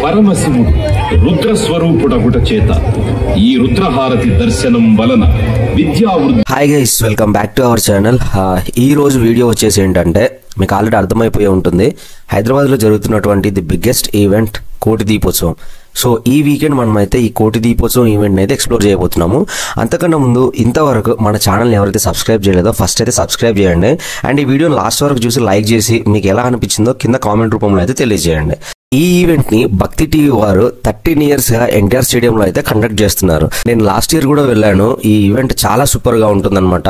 పరమశివుడు రుద్రస్వరూపుడగుట చేత ఈ రుద్రహారతి దర్శనం వలన విద్యావృద్ధి. Hi guys, welcome back to our channel. ఈ రోజు వీడియో వచ్చేసి ఏంటంటే, మీకు ఆల్రెడీ అర్థమైపోయి ఉంటుంది, హైదరాబాద్లో జరుగుతున్నటువంటి ది బిగ్గెస్ట్ ఈవెంట్ కోటి దీపోత్సవం. సో ఈ వీకెండ్ మనమైతే ఈ కోటి దీపోత్సవం ఈవెంట్ అయితే ఎక్స్ప్లోర్ చేయబోతున్నాము. అంతకన్నా ముందు ఇంతవరకు మన ఛానల్ని ఎవరైతే సబ్స్క్రైబ్ చేయలేదో ఫస్ట్ అయితే సబ్స్క్రైబ్ చేయండి. అండ్ ఈ వీడియోని లాస్ట్ వరకు చూసి లైక్ చేసి మీకు ఎలా అనిపించిందో కింద కామెంట్ రూపంలో అయితే తెలియజేయండి. ఈ ఈవెంట్ ని భక్తి టీవీ వారు 13 years గా ఎన్టీఆర్ స్టేడియంలో అయితే కండక్ట్ చేస్తున్నారు. నేను లాస్ట్ ఇయర్ కూడా వెళ్ళాను. ఈ ఈవెంట్ చాలా సూపర్ గా ఉంటుందన్నమాట.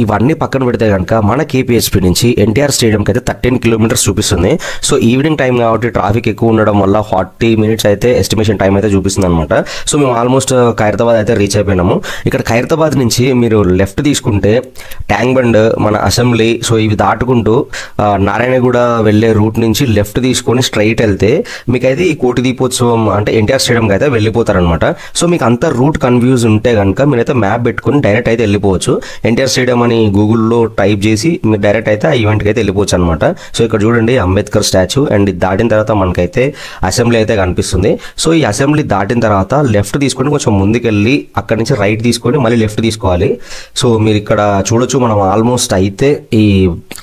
ఇవన్నీ పక్కన పెడితే కనుక మన కేపీహెచ్పీ నుంచి ఎన్టీఆర్ స్టేడియంకి అయితే 13 kilometers చూపిస్తుంది. సో ఈవినింగ్ టైం కాబట్టి ట్రాఫిక్ ఎక్కువ ఉండడం వల్ల 40 minutes అయితే ఎస్టిమేషన్ టైం అయితే చూపిస్తుంది అనమాట. సో మేము ఆల్మోస్ట్ ఖైరతాబాద్ అయితే రీచ్ అయిపోయినాము. ఇక్కడ ఖైరతాబాద్ నుంచి మీరు లెఫ్ట్ తీసుకుంటే ట్యాంక్ బండ్, మన అసెంబ్లీ, సో ఇవి దాటుకుంటూ నారాయణగూడ వెళ్లే రూట్ నుంచి లెఫ్ట్ తీసుకొని స్ట్రైట్ వెళ్తే మీకైతే ఈ కోటి దీపోత్సవం అంటే ఎన్టీఆర్ స్టేడియంకి అయితే వెళ్ళిపోతారనమాట. సో మీకు అంత రూట్ కన్ఫ్యూజ్ ఉంటే కనుక మీరైతే మ్యాప్ పెట్టుకుని డైరెక్ట్ అయితే వెళ్ళిపోవచ్చు. ఎన్టీఆర్ స్టేడియం అని గూగుల్లో టైప్ చేసి మీరు డైరెక్ట్ అయితే ఆ ఈవెంట్కి అయితే వెళ్ళిపోవచ్చు అనమాట. సో ఇక్కడ చూడండి అంబేద్కర్ స్టాచ్యూ, అండ్ ఇది దాటిన తర్వాత మనకైతే అసెంబ్లీ అయితే కనిపిస్తుంది. సో ఈ అసెంబ్లీ దాటిన తర్వాత లెఫ్ట్ తీసుకొని కొంచెం ముందుకెళ్ళి అక్కడ నుంచి రైట్ తీసుకొని మళ్ళీ లెఫ్ట్ తీసుకోవాలి. సో మీరు ఇక్కడ చూడొచ్చు, మనం ఆల్మోస్ట్ అయితే ఈ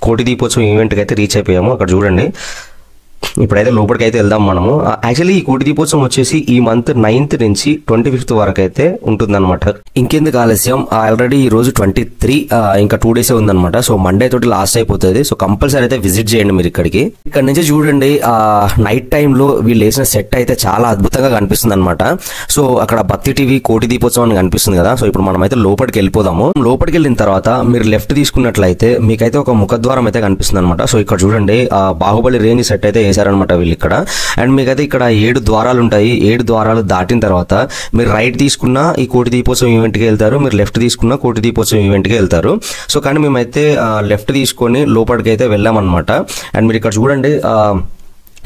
కోటి దీపోత్సవం ఈవెంట్కి అయితే రీచ్ అయిపోయాము. అక్కడ చూడండి, ఇప్పుడైతే లోపలికి అయితే వెళ్దాం మనము. యాక్చువల్లీ ఈ కోటి దీపోత్సవం వచ్చేసి ఈ మంత్ 9th నుంచి 25th వరకు అయితే ఉంటుందన్నమాట. ఇంకెందుకు ఆలస్యం, ఆల్రెడీ ఈ రోజు 23, ఇంకా 2 days ఉందన్నమాట. సో మండే తోటి లాస్ట్ అయిపోతుంది. సో కంపల్సరీ అయితే విజిట్ చేయండి మీరు ఇక్కడికి. ఇక్కడ నుంచి చూడండి, నైట్ టైంలో వీళ్ళు వేసిన సెట్ అయితే చాలా అద్భుతంగా కనిపిస్తుంది అనమాట. సో అక్కడ భక్తి టీవీ కోటి దీపోత్సవం కనిపిస్తుంది కదా. సో ఇప్పుడు మనం అయితే లోపలికి వెళ్ళిపోదాము. లోపలికి వెళ్ళిన తర్వాత మీరు లెఫ్ట్ తీసుకున్నట్లయితే మీకైతే ఒక ముఖద్వారం అయితే కనిపిస్తుంది అనమాట. సో ఇక్కడ చూడండి, బాహుబలి రేంజ్ సెట్ అయితే వేసారనమాట వీళ్ళు ఇక్కడ. అండ్ మీకైతే ఇక్కడ 7 ద్వారాలు ఉంటాయి. 7 ద్వారాలు దాటిన తర్వాత మీరు రైట్ తీసుకున్న ఈ కోటి దీపోత్సవం ఈవెంట్కి వెళ్తారు, మీరు లెఫ్ట్ తీసుకున్న కోటి దీపోత్సవం ఈవెంట్కి వెళ్తారు. సో కానీ మేమైతే లెఫ్ట్ తీసుకొని లోపలికి అయితే వెళ్ళామన్నమాట. అండ్ మీరు ఇక్కడ చూడండి,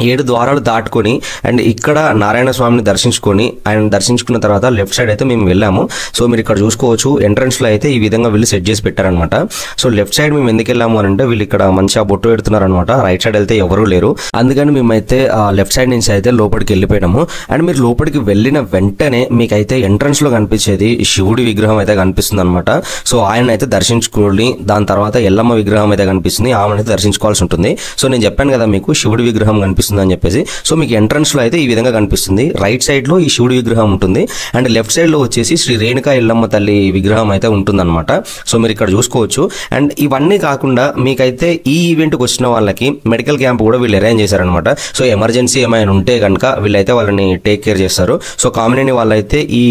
7 ద్వారాలు దాటుకొని అండ్ ఇక్కడ నారాయణ స్వామిని దర్శించుకొని ఆయన దర్శించుకున్న తర్వాత లెఫ్ట్ సైడ్ అయితే మేము వెళ్ళాము. సో మీరు ఇక్కడ చూసుకోవచ్చు, ఎంట్రన్స్ లో అయితే ఈ విధంగా వీళ్ళు సెట్ చేసి పెట్టారనమాట. సో లెఫ్ట్ సైడ్ మేము ఎందుకు వెళ్ళాము అని అంటే, వీళ్ళు ఇక్కడ మంచిగా బొట్టు పెడుతున్నారు అనమాట. రైట్ సైడ్ వెళ్తే ఎవరూ లేరు, అందుకని మేమైతే లెఫ్ట్ సైడ్ నుంచి అయితే లోపలికి వెళ్ళిపోయాము. అండ్ మీరు లోపలికి వెళ్ళిన వెంటనే మీకైతే ఎంట్రన్స్ లో కనిపించేది శివుడి విగ్రహం అయితే కనిపిస్తుంది అనమాట. సో ఆయన అయితే దర్శించుకోండి. దాని తర్వాత ఎల్లమ్మ విగ్రహం అయితే కనిపిస్తుంది, ఆమెను అయితే దర్శించుకోవాల్సి ఉంటుంది. సో నేను చెప్పాను కదా మీకు శివుడి విగ్రహం కనిపిస్తుంది అని చెప్పేసి. సో మీకు ఎంట్రన్స్ లో అయితే ఈ విధంగా కనిపిస్తుంది. రైట్ సైడ్ లో ఈ శివుడి విగ్రహం ఉంటుంది, అండ్ లెఫ్ట్ సైడ్ లో వచ్చేసి శ్రీ రేణుకా ఎల్లమ్మ తల్లి విగ్రహం అయితే ఉంటుంది అనమాట. సో మీరు ఇక్కడ చూసుకోవచ్చు. అండ్ ఇవన్నీ కాకుండా మీకైతే ఈ ఈవెంట్ కి వచ్చిన వాళ్ళకి మెడికల్ క్యాంప్ కూడా వీళ్ళు అరేంజ్ చేశారనమాట. సో ఎమర్జెన్సీ ఏమైనా ఉంటే కనుక వీళ్ళైతే వాళ్ళని టేక్ కేర్ చేస్తారు. సో కామినేని వాళ్ళైతే ఈ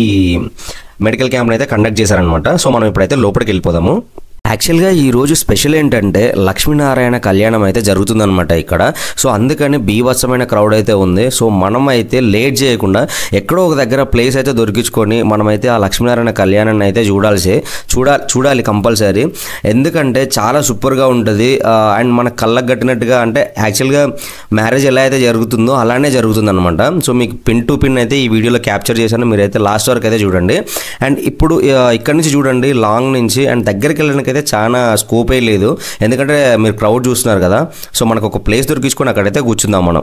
మెడికల్ క్యాంప్ అయితే కండక్ట్ చేశారనమాట. సో మనం ఇప్పుడైతే లోపలికి వెళ్ళిపోదాము. యాక్చువల్గా ఈ రోజు స్పెషల్ ఏంటంటే లక్ష్మీనారాయణ కళ్యాణం అయితే జరుగుతుందన్నమాట ఇక్కడ. సో అందుకని బీభత్సమైన క్రౌడ్ అయితే ఉంది. సో మనం అయితే లేట్ చేయకుండా ఎక్కడో ఒక దగ్గర ప్లేస్ అయితే దొరికించుకొని మనమైతే ఆ లక్ష్మీనారాయణ కళ్యాణాన్ని అయితే చూడాలి కంపల్సరీ. ఎందుకంటే చాలా సూపర్గా ఉంటుంది. అండ్ మన కళ్ళకు కట్టినట్టుగా, అంటే యాక్చువల్గా మ్యారేజ్ ఎలా అయితే జరుగుతుందో అలానే జరుగుతుంది అనమాట. సో మీకు పిన్ టు పిన్ అయితే ఈ వీడియోలో క్యాప్చర్ చేశాను, మీరైతే లాస్ట్ వరకు అయితే చూడండి. అండ్ ఇప్పుడు ఇక్కడ నుంచి చూడండి, లాంగ్ నుంచి అండ్ దగ్గరికి వెళ్ళడానికి అయితే చాలా స్కోపే లేదు, ఎందుకంటే మీరు క్రౌడ్ చూస్తున్నారు కదా. సో మనకు ఒక ప్లేస్ దొరికించుకొని అక్కడైతే కూర్చుందాం మనం.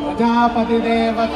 ప్రజాపతి దేవత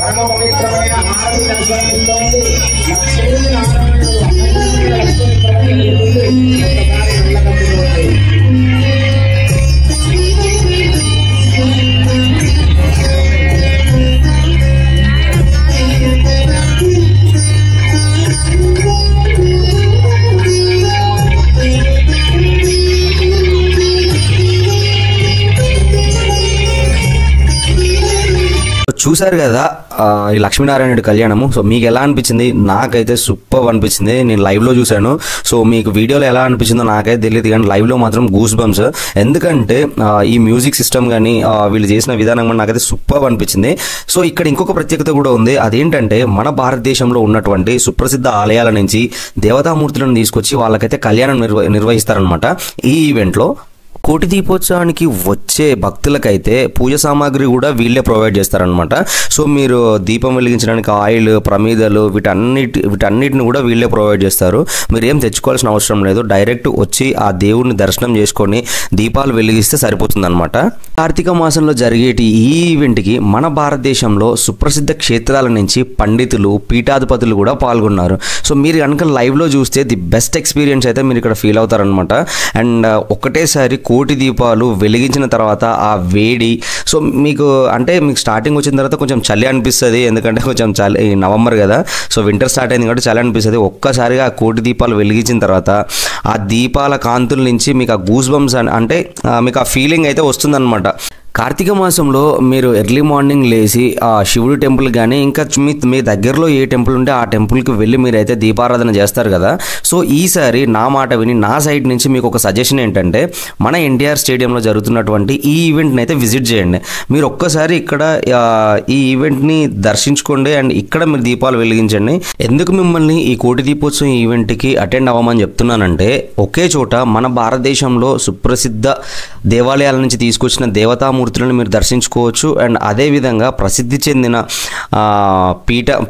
పరమ పవిత్రమైన హారతి దర్శనమిస్తోంది. లక్ష్మీనారాయణుడు అన్నింటికీ లక్ష్మీ ఒక్కసారి వెళ్ళకట్టుకోండి. చూసారు కదా ఈ లక్ష్మీనారాయణుడి కళ్యాణము. సో మీకు ఎలా అనిపించింది? నాకైతే సూపర్ అనిపించింది. నేను లైవ్లో చూశాను. సో మీకు వీడియోలో ఎలా అనిపించిందో నాకైతే తెలియదు, కానీ లైవ్లో మాత్రం గూస్ బంప్స్. ఎందుకంటే ఈ మ్యూజిక్ సిస్టమ్ కానీ వీళ్ళు చేసిన విధానం కానీ నాకైతే సూపర్ అనిపించింది. సో ఇక్కడ ఇంకొక ప్రత్యేకత కూడా ఉంది. అదేంటంటే మన భారతదేశంలో ఉన్నటువంటి సుప్రసిద్ధ ఆలయాల నుంచి దేవతామూర్తులను తీసుకొచ్చి వాళ్ళకైతే కళ్యాణం నిర్వహిస్తారనమాట. ఈ ఈవెంట్లో కోటి దీపోత్సవానికి వచ్చే భక్తులకైతే పూజ సామాగ్రి కూడా వీళ్ళే ప్రొవైడ్ చేస్తారనమాట. సో మీరు దీపం వెలిగించడానికి ఆయిల్, ప్రమిదలు వీటన్నిటిని కూడా వీళ్ళే ప్రొవైడ్ చేస్తారు. మీరు ఏం తెచ్చుకోవాల్సిన అవసరం లేదు. డైరెక్ట్ వచ్చి ఆ దేవుడిని దర్శనం చేసుకొని దీపాలు వెలిగిస్తే సరిపోతుంది అనమాట. కార్తీక మాసంలో జరిగేటి ఈ ఈవెంట్కి మన భారతదేశంలో సుప్రసిద్ధ క్షేత్రాల నుంచి పండితులు, పీఠాధిపతులు కూడా పాల్గొన్నారు. సో మీరు కనుక లైవ్లో చూస్తే ది బెస్ట్ ఎక్స్పీరియన్స్ అయితే మీరు ఇక్కడ ఫీల్ అవుతారనమాట. అండ్ ఒకటేసారి కోటి దీపాలు వెలిగించిన తర్వాత ఆ వేడి, సో మీకు స్టార్టింగ్ వచ్చిన తర్వాత కొంచెం చలి అనిపిస్తుంది. ఎందుకంటే కొంచెం చలి, నవంబర్ కదా, సో వింటర్ స్టార్ట్ అయింది కాబట్టి చలి అనిపిస్తుంది. ఒక్కసారిగా ఆ కోటి దీపాలు వెలిగించిన తర్వాత ఆ దీపాల కాంతుల నుంచి మీకు ఆ గూస్ బంప్స్ అంటే మీకు ఆ ఫీలింగ్ అయితే వస్తుందన్నమాట. కార్తీక మాసంలో మీరు ఎర్లీ మార్నింగ్ లేచి ఆ శివుడి టెంపుల్ కానీ ఇంకా మీ దగ్గరలో ఏ టెంపుల్ ఉంటే ఆ టెంపుల్కి వెళ్ళి మీరైతే దీపారాధన చేస్తారు కదా. సో ఈసారి నా మాట విని నా సైడ్ నుంచి మీకు ఒక సజెషన్ ఏంటంటే మన ఎన్టీఆర్ స్టేడియంలో జరుగుతున్నటువంటి ఈ ఈవెంట్ని అయితే విజిట్ చేయండి. మీరు ఒక్కసారి ఇక్కడ ఈ ఈవెంట్ని దర్శించుకోండి అండ్ ఇక్కడ మీరు దీపాలు వెలిగించండి. ఎందుకు మిమ్మల్ని ఈ కోటి దీపోత్సవం ఈవెంట్కి అటెండ్ అవ్వమని చెప్తున్నానంటే ఒకే చోట మన భారతదేశంలో సుప్రసిద్ధ దేవాలయాల నుంచి తీసుకొచ్చిన దేవతామూర్తులను మీరు దర్శించుకోవచ్చు. అండ్ అదేవిధంగా ప్రసిద్ధి చెందిన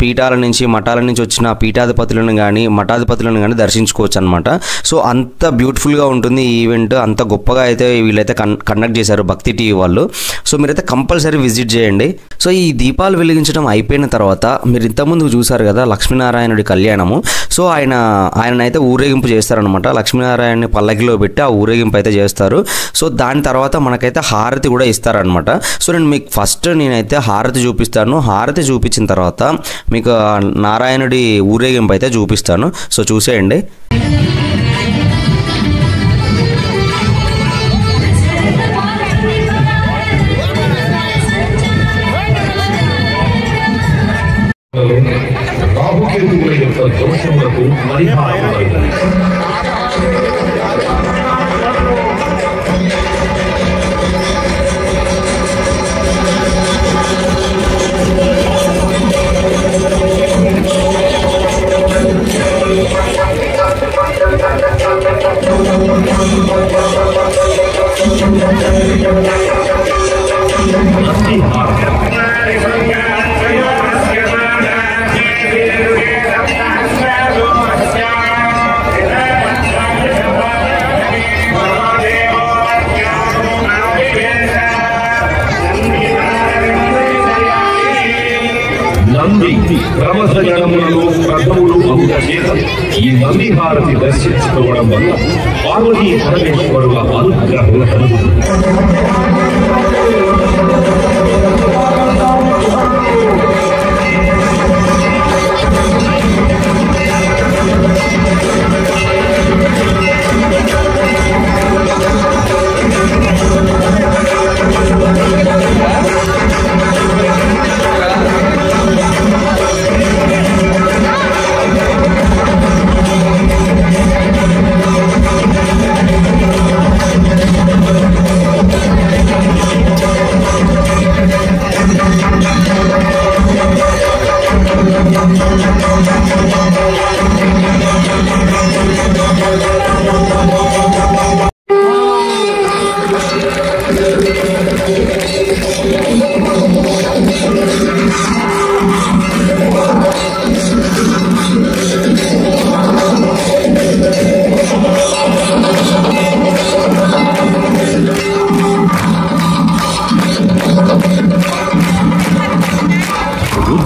పీఠాల నుంచి, మఠాల నుంచి వచ్చిన పీఠాధిపతులను కానీ మఠాధిపతులను కానీ దర్శించుకోవచ్చు అనమాట. సో అంత బ్యూటిఫుల్గా ఉంటుంది ఈ ఈవెంట్. అంత గొప్పగా అయితే వీళ్ళైతే కండక్ట్ చేశారు భక్తి టీవీ వాళ్ళు. సో మీరైతే కంపల్సరీ విజిట్ చేయండి. సో ఈ దీపాలు వెలిగించడం అయిపోయిన తర్వాత మీరు ఇంతకుముందు చూసారు కదా లక్ష్మీనారాయణుడి కళ్యాణము. సో ఆయనైతే ఊరేగింపు చేస్తారనమాట. లక్ష్మీనారాయణని పల్లకిలో పెట్టి ఆ ఊరేగింపు అయితే చేస్తారు. సో దాని తర్వాత మనకైతే హారతి కూడా ఇస్తారనమాట. సో నేను మీకు ఫస్ట్ నేనైతే హారతి చూపిస్తాను. హారతి చూపించిన తర్వాత మీకు నారాయణుడి ఊరేగింపు అయితే చూపిస్తాను. సో చూసేయండి. రాహుకేతువుల యొక్క దోషములకు పరిహారమైనది. నంది క్రమశగణములలో ప్రథములు అగుట చేత ఈ నంది హారతి దర్శించుకోవడం వల్ల పార్వతీ పరమేశ్వరుల అనుగ్రహం కలుగుతుంది.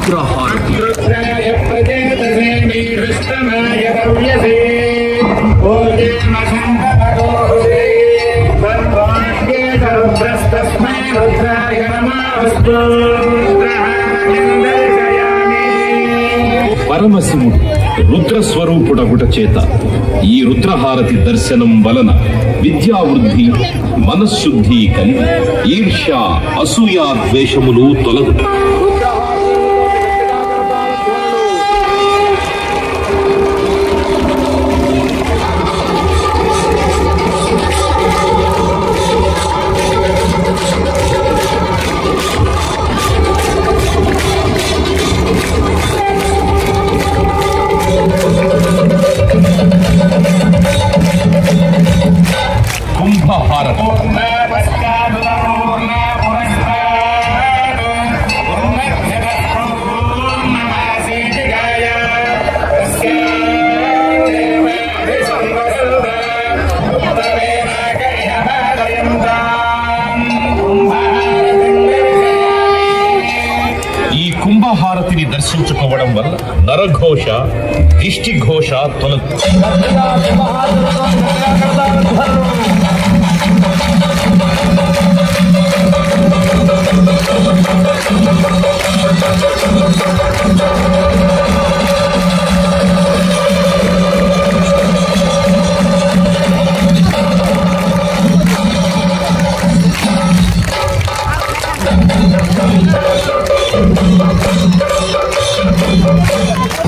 రుద్రహారతి. రుద్రాయ ప్రజేతసే మే విష్ణమాయ భవ్యసే ఓజేమ సంతపగోహుదే తన్వాక్యే రుద్రస్తస్మై రుద్రాయ నమఃస్తు పరమశివుడు రుద్రస్వరూపుడగుట చేత ఈ రుద్రహారతి దర్శనం వలన విద్యావృద్ధి, మనశ్శుద్ధి కలిగి ఈర్ష్య, అసూయ, ద్వేషములు తొలగు. కుంభహారతి. ఈ కుంభహారతిని దర్శించుకోవడం వల్ల నరఘోష, దిష్టి ఘోష తొలగు.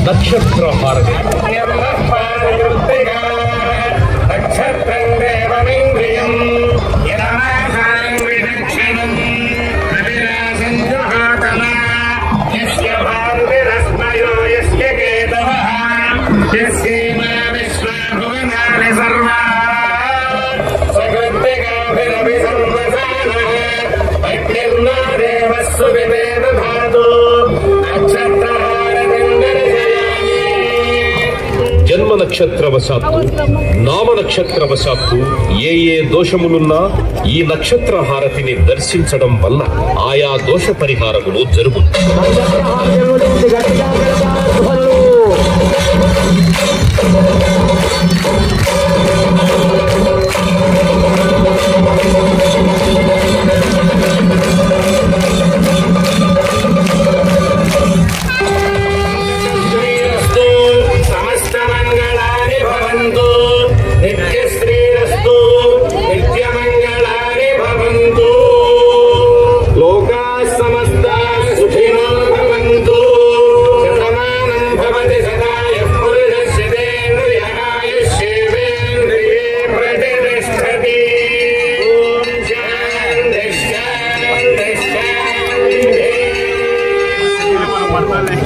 నక్షత్రహారతి. జన్మ నక్షత్రవశాత్తు, నామ నక్షత్రవశాత్తు ఏ దోషములున్నా ఈ నక్షత్ర హారతిని దర్శించడం వల్ల ఆయా దోష పరిహారములు జరుగు.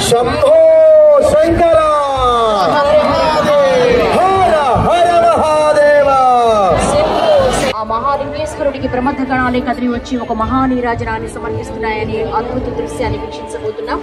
శంభో శంకర హర హర మహాదేవ. ఆ మహాలింగేశ్వరుడికి ప్రమథ గణాలే కదిలి వచ్చి ఒక మహానీరాజనాన్ని సమర్పిస్తున్నాయని అద్భుత దృశ్యాన్ని వీక్షించబోతున్నాం.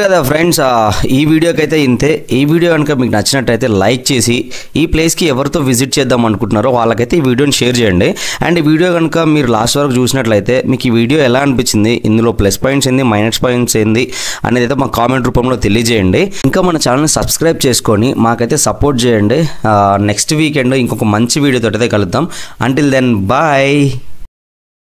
కదా ఫ్రెండ్స్, ఈ వీడియోకి అయితే ఇంతే. ఈ వీడియో కనుక మీకు నచ్చినట్టయితే లైక్ చేసి ఈ ప్లేస్కి ఎవరితో విజిట్ చేద్దాం అనుకుంటున్నారో వాళ్ళకైతే ఈ వీడియోని షేర్ చేయండి. అండ్ ఈ వీడియో కనుక మీరు లాస్ట్ వరకు చూసినట్లయితే మీకు ఈ వీడియో ఎలా అనిపించింది, ఇందులో ప్లస్ పాయింట్స్ ఏంది, మైనస్ పాయింట్స్ ఏంది అనేది అయితే మా కామెంట్ రూపంలో తెలియజేయండి. ఇంకా మన ఛానల్ని సబ్స్క్రైబ్ చేసుకొని మాకైతే సపోర్ట్ చేయండి. నెక్స్ట్ వీకెండ్ ఇంకొక మంచి వీడియోతో అయితే కలుద్దాం. Until then bye.